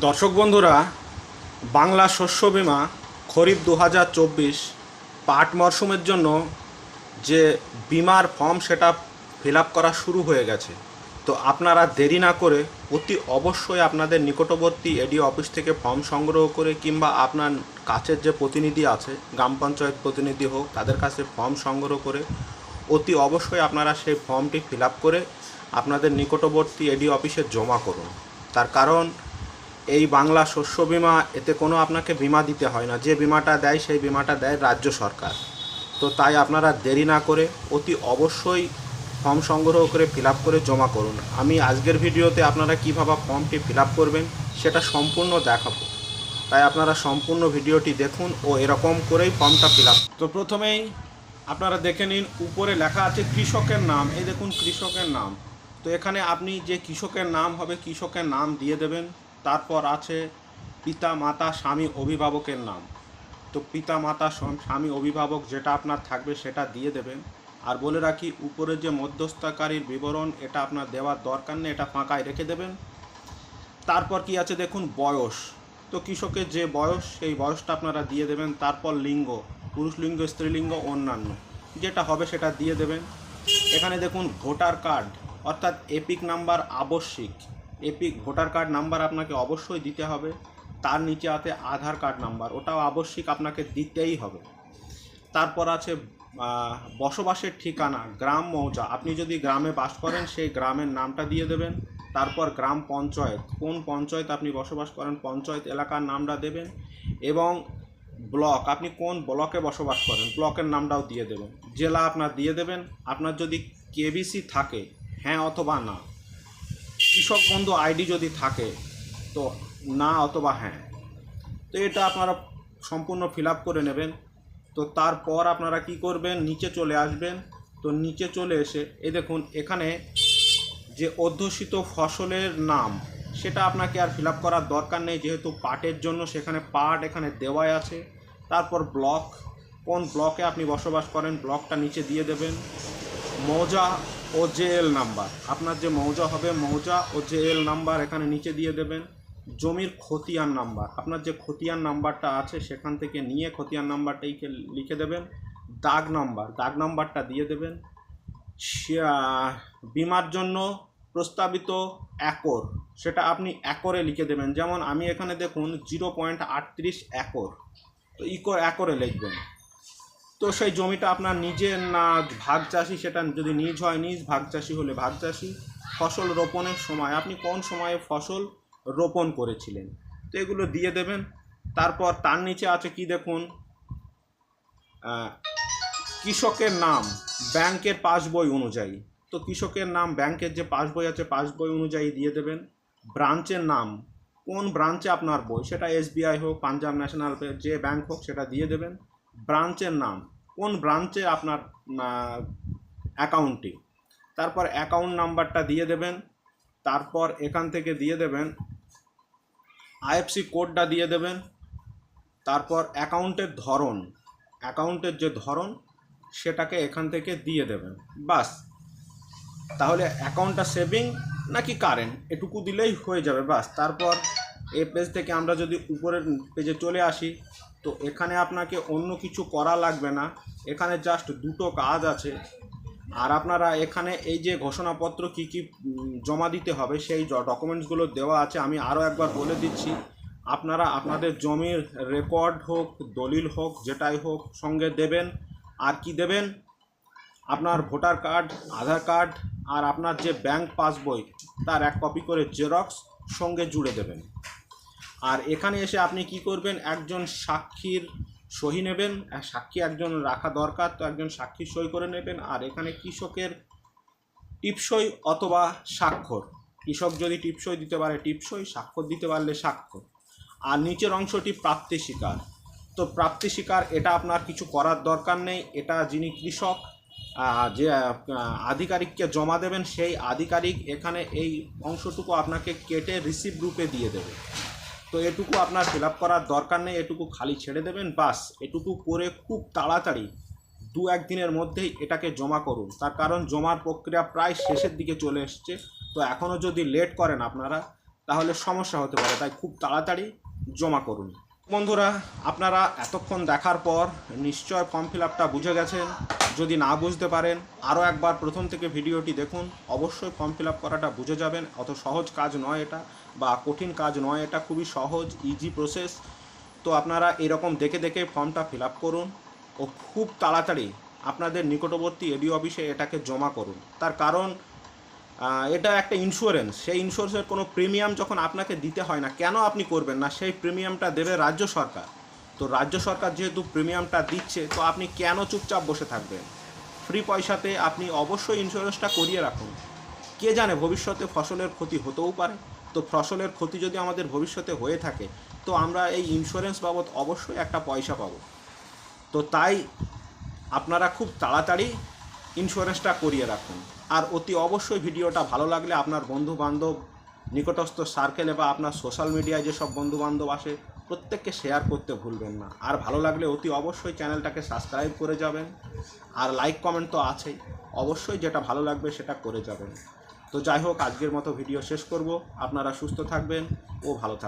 দর্শক বন্ধুরা, বাংলা শস্য বীমা খরিফ 2024 পাট মরশুমের জন্য যে বিমার ফর্ম সেটা ফিল আপ করা শুরু হয়ে গেছে। তো আপনারা দেরি না করে অতি অবশ্যই আপনাদের নিকটবর্তী এডি অফিস থেকে ফর্ম সংগ্রহ করে কিংবা আপনার কাছের যে প্রতিনিধি আছে, গ্রাম পঞ্চায়েত প্রতিনিধি হোক, তাদের কাছে ফর্ম সংগ্রহ করে অতি অবশ্যই আপনারা সেই ফর্মটি ফিল আপ করে আপনাদের নিকটবর্তী এডি অফিসে জমা করুন। তার কারণ এই বাংলা শস্য বীমা, এতে কোনো আপনাকে বিমা দিতে হয় না। যে বিমাটা দেয় সেই বিমাটা দেয় রাজ্য সরকার। তো তাই আপনারা দেরি না করে অতি অবশ্যই ফর্ম সংগ্রহ করে ফিল আপ করে জমা করুন। আমি আজকের ভিডিওতে আপনারা কীভাবে ফর্মটি ফিল আপ করবেন সেটা সম্পূর্ণ দেখাবো, তাই আপনারা সম্পূর্ণ ভিডিওটি দেখুন ও এরকম করেই ফর্মটা ফিল আপ। তো প্রথমেই আপনারা দেখে নিন, উপরে লেখা আছে কৃষকের নাম। এই দেখুন কৃষকের নাম। তো এখানে আপনি যে কৃষকের নাম হবে কৃষকের নাম দিয়ে দেবেন। তারপর আছে পিতা মাতা স্বামী অভিভাবকের নাম। তো পিতা মাতা স্বামী অভিভাবক যেটা আপনার থাকবে সেটা দিয়ে দেবেন। আর বলে রাখি, উপরে যে মধ্যস্থতাকারীর বিবরণ এটা আপনার দেওয়ার দরকার নেই, এটা ফাঁকায় রেখে দেবেন। তারপর কি আছে দেখুন, বয়স। তো কৃষকের যে বয়স সেই বয়সটা আপনারা দিয়ে দেবেন। তারপর লিঙ্গ, পুরুষ লিঙ্গ, স্ত্রীলিঙ্গ, অন্যান্য যেটা হবে সেটা দিয়ে দেবেন। এখানে দেখুন ভোটার কার্ড অর্থাৎ এপিক নাম্বার আবশ্যিক। এপিক ভোটার কার্ড নাম্বার আপনাকে অবশ্যই দিতে হবে। তার নিচে আছে আধার কার্ড নাম্বার, ওটাও আবশ্যিক আপনাকে দিতেই হবে। তারপর আছে বসবাসের ঠিকানা, গ্রাম মৌজা। আপনি যদি গ্রামে বাস করেন সেই গ্রামের নামটা দিয়ে দেবেন। তারপর গ্রাম পঞ্চায়েত, কোন পঞ্চায়েত আপনি বসবাস করেন পঞ্চায়েত এলাকার নামটা দেবেন। এবং ব্লক, আপনি কোন ব্লকে বসবাস করেন ব্লকের নামটাও দিয়ে দেবেন। জেলা আপনার দিয়ে দেবেন। আপনার যদি কেবিসি থাকে, হ্যাঁ অথবা না। কৃষক বন্ধু আইডি যদি থাকে তো না অথবা হ্যাঁ। তো এটা আপনারা সম্পূর্ণ ফিল আপ করে নেবেন। তো তারপর আপনারা কি করবেন, নিচে চলে আসবেন। তো নিচে চলে এসে এই দেখুন এখানে যে অধ্যুষিত ফসলের নাম সেটা আপনাকে আর ফিল আপ করার দরকার নেই, যেহেতু পাটের জন্য সেখানে পাট এখানে দেওয়াই আছে। তারপর ব্লক, কোন ব্লকে আপনি বসবাস করেন ব্লকটা নিচে দিয়ে দেবেন। মৌজা ও জেএল নাম্বার, আপনার যে মৌজা হবে মৌজা ও জেএল নাম্বার এখানে নিচে দিয়ে দেবেন। জমির খতিয়ান নাম্বার, আপনার যে খতিয়ান নাম্বারটা আছে সেখান থেকে নিয়ে খতিয়ান নাম্বারটাইকে লিখে দেবেন। দাগ নাম্বারটা দিয়ে দেবেন। বিমার জন্য প্রস্তাবিত একর, সেটা আপনি একরে লিখে দেবেন। যেমন আমি এখানে দেখুন 0.38 একর, তো একরে লিখবেন। তো সেই জমিটা আপনার নিজের না ভাগ চাষি, সেটা যদি নিজ হয় নিজ, ভাগ চাষি হলে ভাগ চাষি। ফসল রোপণের সময় আপনি কোন সময়ে ফসল রোপণ করেছিলেন, তো এগুলো দিয়ে দেবেন। তারপর তার নিচে আছে কি দেখুন, কৃষকের নাম ব্যাংকের পাসবই অনুযায়ী। তো কৃষকের নাম ব্যাংকের যে পাসবই আছে পাসবই অনুযায়ী দিয়ে দেবেন। ব্রাঞ্চের নাম, কোন ব্রাঞ্চে আপনার বই, সেটা এসবিআই হোক, পাঞ্জাব ন্যাশনাল যে ব্যাংক হোক, সেটা দিয়ে দেবেন। ব্রাঞ্চের নাম, কোন ব্রাঞ্চে আপনার অ্যাকাউন্টটি। তারপর অ্যাকাউন্ট নাম্বারটা দিয়ে দেবেন। তারপর এখান থেকে দিয়ে দেবেন আইএফসি কোডটা দিয়ে দেবেন। তারপর অ্যাকাউন্টের ধরন, অ্যাকাউন্টের যে ধরন সেটাকে এখান থেকে দিয়ে দেবেন। বাস, তাহলে অ্যাকাউন্টটা সেভিং নাকি কারেন্ট এটুকু দিলেই হয়ে যাবে। বাস, তারপর এই পেজ থেকে আমরা যদি উপরের পেজে চলে আসি, তো এখানে আপনাকে অন্য কিছু করা লাগবে না। এখানে জাস্ট দুটো কাজ আছে। আর আপনারা এখানে এই যে ঘোষণাপত্র কি কি জমা দিতে হবে সেই ডকুমেন্টসগুলো দেওয়া আছে। আমি আরও একবার বলে দিচ্ছি, আপনারা আপনাদের জমির রেকর্ড হোক, দলিল হোক, যেটাই হোক সঙ্গে দেবেন। আর কি দেবেন, আপনার ভোটার কার্ড, আধার কার্ড আর আপনার যে ব্যাংক পাসবই তার এক কপি করে জেরক্স সঙ্গে জুড়ে দেবেন। আর এখানে এসে আপনি কি করবেন, একজন সাক্ষীর সহি নেবেন। সাক্ষী একজন রাখা দরকার, তো একজন সাক্ষীর সই করে নেবেন। আর এখানে কৃষকের টিপসই অথবা স্বাক্ষর, কৃষক যদি টিপসই দিতে পারে টিপসই, স্বাক্ষর দিতে পারলে স্বাক্ষর। আর নিচের অংশটি প্রাপ্তি স্বীকার। তো প্রাপ্তি স্বীকার এটা আপনার কিছু করার দরকার নেই। এটা যিনি কৃষক যে আধিকারিককে জমা দেবেন সেই আধিকারিক এখানে এই অংশটুকু আপনাকে কেটে রিসিপ্ট রূপে দিয়ে দেবে। তো এটুকু আপনার ফিল আপ করার দরকার নেই, এটুকু খালি ছেড়ে দেবেন। বাস, এটুকু করে খুব তাড়াতাড়ি 2-1 দিনের মধ্যেই এটাকে জমা করুন। তার কারণ জমার প্রক্রিয়া প্রায় শেষের দিকে চলে এসছে। তো এখনও যদি লেট করেন আপনারা, তাহলে সমস্যা হতে পারে। তাই খুব তাড়াতাড়ি জমা করুন। বন্ধুরা, আপনারা এতক্ষণ দেখার পর নিশ্চয় ফর্ম ফিল আপটা বুঝে গেছেন। যদি না বুঝতে পারেন আরও একবার প্রথম থেকে ভিডিওটি দেখুন, অবশ্যই ফর্ম ফিল আপ করাটা বুঝে যাবেন। অত সহজ কাজ নয় এটা, বা কঠিন কাজ নয় এটা, খুবই সহজ ইজি প্রসেস। তো আপনারা এরকম দেখে দেখে ফর্মটা ফিল আপ করুন ও খুব তাড়াতাড়ি আপনাদের নিকটবর্তী এডিও অফিসে এটাকে জমা করুন। তার কারণ এটা একটা ইন্স্যুরেন্স, সেই ইন্স্যুরেন্সের কোনো প্রিমিয়াম যখন আপনাকে দিতে হয় না, কেন আপনি করবেন না? সেই প্রিমিয়ামটা দেবে রাজ্য সরকার। তো রাজ্য সরকার যেহেতু প্রিমিয়ামটা দিচ্ছে, তো আপনি কেন চুপচাপ বসে থাকবেন? ফ্রি পয়সাতে আপনি অবশ্যই ইন্স্যুরেন্সটা করিয়ে রাখুন। কে জানে ভবিষ্যতে ফসলের ক্ষতি হতেও পারে। তো ফসলের ক্ষতি যদি আমাদের ভবিষ্যতে হয়ে থাকে, তো আমরা এই ইন্স্যুরেন্স বাবদ অবশ্যই একটা পয়সা পাবো। তো তাই আপনারা খুব তাড়াতাড়ি ইন্স্যুরেন্সটা করিয়ে রাখুন। আর অতি অবশ্যই ভিডিওটা ভালো লাগলে আপনার বন্ধুবান্ধব, নিকটস্থ সার্কেলে বা আপনার সোশ্যাল মিডিয়ায় যেসব বন্ধুবান্ধব আসে প্রত্যেককে শেয়ার করতে ভুলবেন না। আর ভালো লাগলে অতি অবশ্যই চ্যানেলটাকে সাবস্ক্রাইব করে যাবেন। আর লাইক কমেন্ট তো আছেই, অবশ্যই যেটা ভালো লাগবে সেটা করে যাবেন। তো যাই হোক, আজকের মতো ভিডিও শেষ করব। আপনারা সুস্থ থাকবেন ও ভালো থাকবেন।